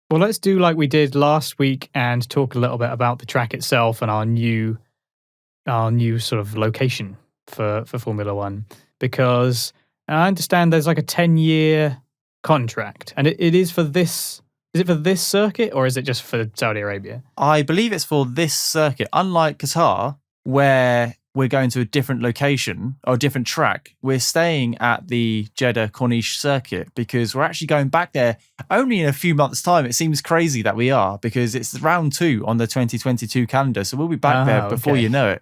Well, let's do like we did last week and talk a little bit about the track itself and our new sort of location for Formula One, because I understand there's like a 10-year contract, and it is for this. Is it for this circuit or is it just for Saudi Arabia? I believe it's for this circuit. Unlike Qatar, where we're going to a different location or a different track, we're staying at the Jeddah Corniche circuit because we're actually going back there only in a few months' time. It seems crazy that we are, because it's round 2 on the 2022 calendar. So we'll be back there before you know it.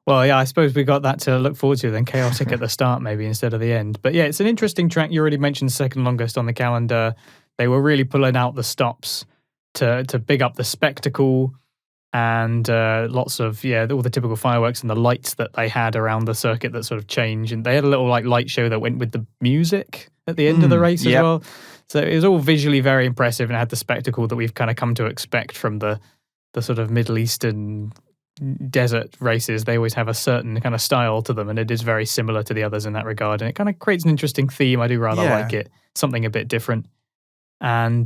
Well, yeah, I suppose we got that to look forward to then. Chaotic at the start maybe instead of the end. But yeah, it's an interesting track. You already mentioned second longest on the calendar. They were really pulling out the stops to big up the spectacle, and lots of, all the typical fireworks and the lights that they had around the circuit that sort of changed. And they had a little like light show that went with the music at the end of the race as well. So it was all visually very impressive and had the spectacle that we've kind of come to expect from the sort of Middle Eastern desert races. They always have a certain kind of style to them, and it is very similar to the others in that regard. And it kind of creates an interesting theme. I do rather like it. Something a bit different. And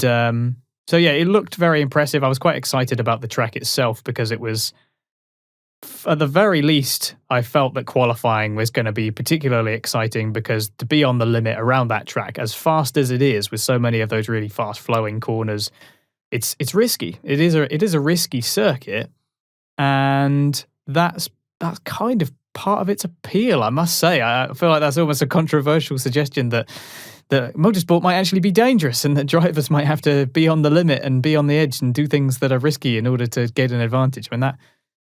so, yeah, it looked very impressive. I was quite excited about the track itself because it was, at the very least, I felt that qualifying was going to be particularly exciting, because to be on the limit around that track, as fast as it is, with so many of those really fast-flowing corners, it's risky. It is a risky circuit, and that's kind of part of its appeal, I must say. I feel like that's almost a controversial suggestion that motorsport might actually be dangerous and that drivers might have to be on the limit and be on the edge and do things that are risky in order to get an advantage. I mean, that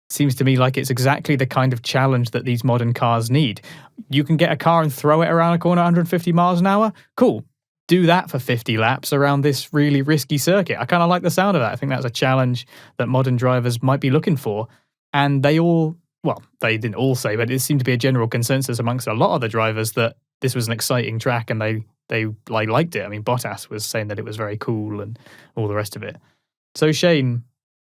seems to me like it's exactly the kind of challenge that these modern cars need. You can get a car and throw it around a corner 150 miles an hour. Cool. Do that for 50 laps around this really risky circuit. I kind of like the sound of that. I think that's a challenge that modern drivers might be looking for. And they didn't all say, but it seemed to be a general consensus amongst a lot of the drivers that this was an exciting track and they liked it. I mean, Bottas was saying that it was very cool and all the rest of it. So, Shane,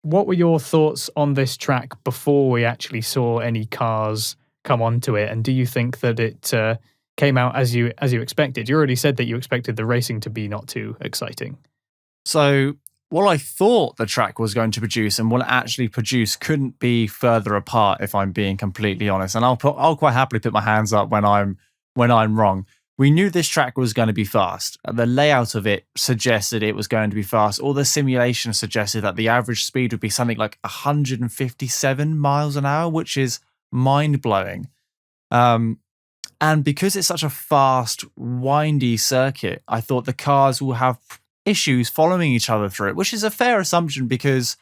what were your thoughts on this track before we actually saw any cars come onto it? And do you think that it came out as you expected? You already said that you expected the racing to be not too exciting. So what I thought the track was going to produce and what it actually produced couldn't be further apart, if I'm being completely honest. And I'll quite happily put my hands up when I'm wrong. We knew this track was going to be fast. The layout of it suggested it was going to be fast. All the simulations suggested that the average speed would be something like 157 miles an hour, which is mind-blowing. And because it's such a fast, windy circuit, I thought the cars will have issues following each other through it, which is a fair assumption because,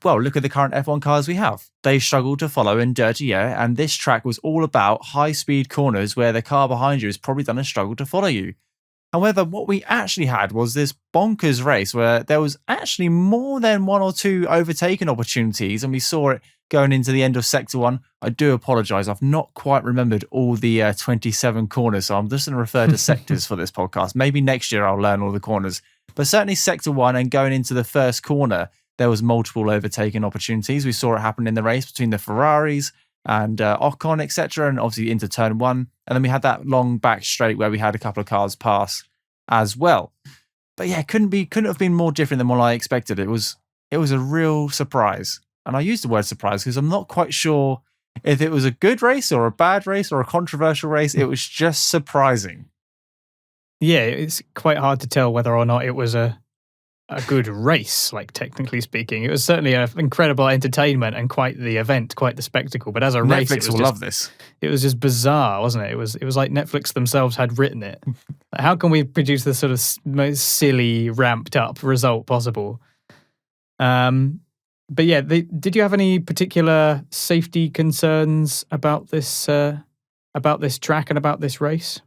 well, look at the current F1 cars we have. They struggle to follow in dirty air, and this track was all about high-speed corners where the car behind you is probably going to struggle to follow you. However, what we actually had was this bonkers race where there was actually more than one or two overtaking opportunities, and we saw it going into the end of Sector 1. I do apologise, I've not quite remembered all the 27 corners, so I'm just going to refer to sectors for this podcast. Maybe next year I'll learn all the corners. But certainly Sector 1 and going into the first corner, there was multiple overtaking opportunities. We saw it happen in the race between the Ferraris and Ocon, etc., and obviously into turn 1. And then we had that long back straight where we had a couple of cars pass as well. But yeah, couldn't have been more different than what I expected. It was a real surprise. And I use the word surprise because I'm not quite sure if it was a good race or a bad race or a controversial race. It was just surprising. Yeah, it's quite hard to tell whether or not it was a good race, like technically speaking. It was certainly an incredible entertainment and quite the event, quite the spectacle. But as a race, Netflix will love this. It was just bizarre, wasn't it? It was like Netflix themselves had written it. How can we produce the sort of most silly, ramped up result possible? But yeah, did you have any particular safety concerns about this track and about this race?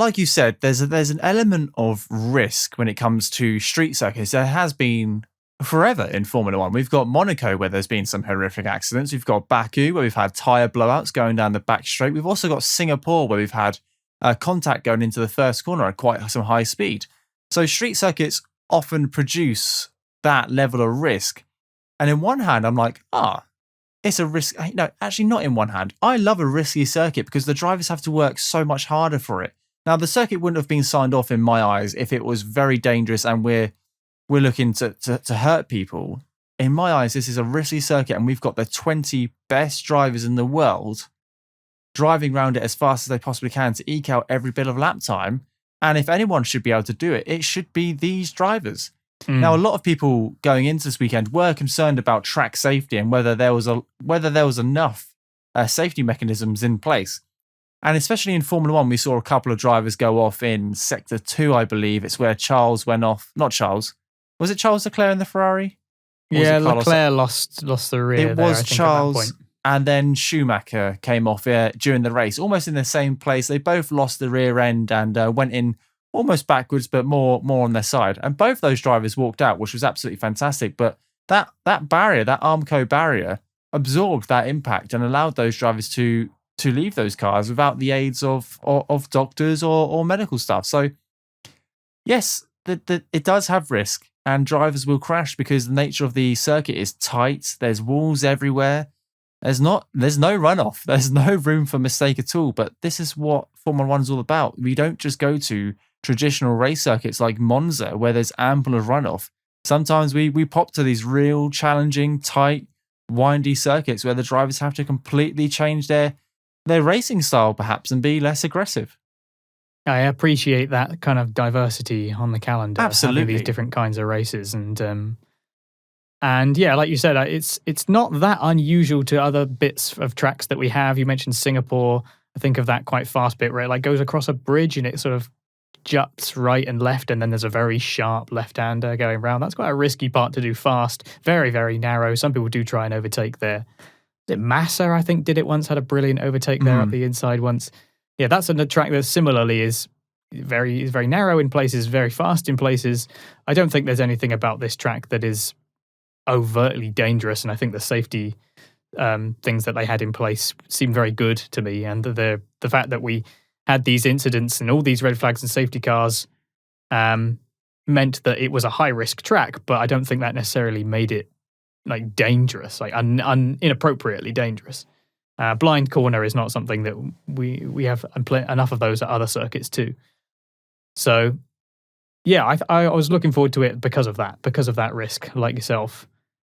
Like you said, there's an element of risk when it comes to street circuits. There has been forever in Formula One. We've got Monaco, where there's been some horrific accidents. We've got Baku, where we've had tyre blowouts going down the back straight. We've also got Singapore, where we've had contact going into the first corner at quite some high speed. So street circuits often produce that level of risk. And in one hand, I'm like, it's a risk. No, actually not in one hand. I love a risky circuit because the drivers have to work so much harder for it. Now, the circuit wouldn't have been signed off in my eyes if it was very dangerous and we're looking to hurt people. In my eyes, this is a risky circuit, and we've got the 20 best drivers in the world driving around it as fast as they possibly can to eke out every bit of lap time. And if anyone should be able to do it, it should be these drivers. Now, a lot of people going into this weekend were concerned about track safety and whether there was enough safety mechanisms in place. And especially in Formula One, we saw a couple of drivers go off in Sector 2, I believe. It's where Charles went off. Not Charles. Was it Charles Leclerc in the Ferrari? Yeah, Leclerc lost the rear. It there, was I think, Charles, at that point. and then Schumacher came off during the race, almost in the same place. They both lost the rear end and went in almost backwards, but more on their side. And both those drivers walked out, which was absolutely fantastic. But that barrier, that Armco barrier, absorbed that impact and allowed those drivers to leave those cars without the aids of doctors or medical staff. So, yes, it does have risk. And drivers will crash because the nature of the circuit is tight. There's walls everywhere. There's no runoff. There's no room for mistake at all. But this is what Formula One is all about. We don't just go to traditional race circuits like Monza where there's ample of runoff. Sometimes we pop to these real challenging, tight, windy circuits where the drivers have to completely change their racing style perhaps and be less aggressive. I appreciate that kind of diversity on the calendar. Absolutely. Having these different kinds of races. And yeah, like you said, it's not that unusual to other bits of tracks that we have. You mentioned Singapore. I think of that quite fast bit where it like goes across a bridge and it sort of juts right and left, and then there's a very sharp left-hander going around. That's quite a risky part to do fast. Very, very narrow. Some people do try and overtake there. Massa, I think, did it once, had a brilliant overtake there up the inside once. Yeah, that's a track that similarly is very narrow in places, very fast in places. I don't think there's anything about this track that is overtly dangerous, and I think the safety things that they had in place seem very good to me. And the fact that we had these incidents and all these red flags and safety cars meant that it was a high-risk track, but I don't think that necessarily made it like dangerous, like inappropriately dangerous. Blind corner is not something that we have enough of those at other circuits too. So, yeah, I was looking forward to it because of that risk, like yourself.